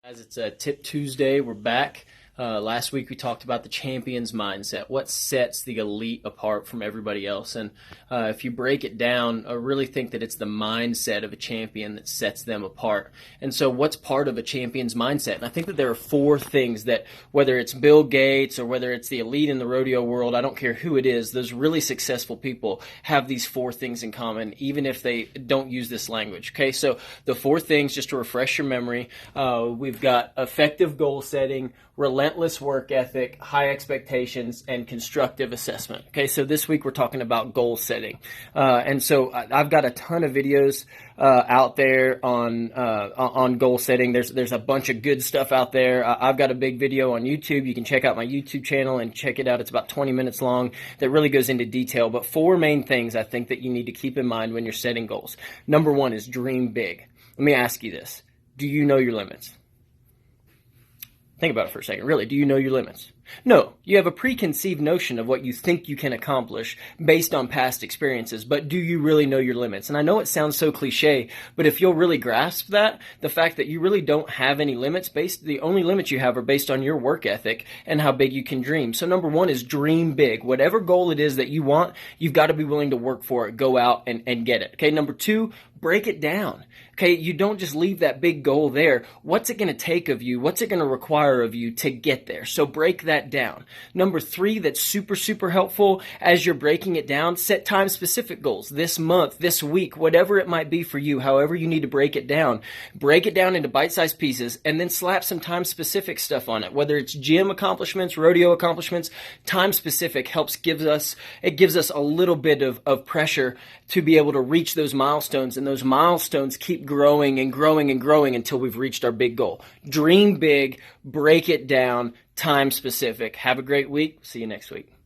Guys, it's a Tip Tuesday. We're back. Last week we talked about the champion's mindset, what sets the elite apart from everybody else. And if you break it down, I really think that it's the mindset of a champion that sets them apart. And so what's part of a champion's mindset? And I think that there are four things that, whether it's Bill Gates or whether it's the elite in the rodeo world, I don't care who it is, those really successful people have these four things in common, even if they don't use this language. Okay, so the four things, just to refresh your memory, we've got effective goal setting, relentless work ethic, high expectations, and constructive assessment. Okay, so this week we're talking about goal setting. And so I've got a ton of videos out there on goal setting. There's a bunch of good stuff out there. I've got a big video on YouTube. You can check out my YouTube channel and check it out. It's about 20 minutes long that really goes into detail. But four main things I think that you need to keep in mind when you're setting goals. Number one is dream big. Let me ask you this. Do you know your limits? Think about it for a second. Really, do you know your limits? No, you have a preconceived notion of what you think you can accomplish based on past experiences, but do you really know your limits? And I know it sounds so cliche, but if you'll really grasp that, the fact that you really don't have any limits, the only limits you have are based on your work ethic and how big you can dream. So number one is dream big. Whatever goal it is that you want, you've got to be willing to work for it, go out and get it. Okay, number two, break it down. Okay, you don't just leave that big goal there. What's it going to take of you? What's it going to require of you to get there? So break that down. Number three, that's super helpful as you're breaking it down, set time specific goals this month, this week, whatever it might be for you, however you need to break it down into bite-sized pieces and then slap some time specific stuff on it, whether it's gym accomplishments, rodeo accomplishments. Time specific gives us a little bit of pressure to be able to reach those milestones, and those milestones keep growing and growing and growing until we've reached our big goal. Dream big, break it down, time specific. Have a great week. See you next week.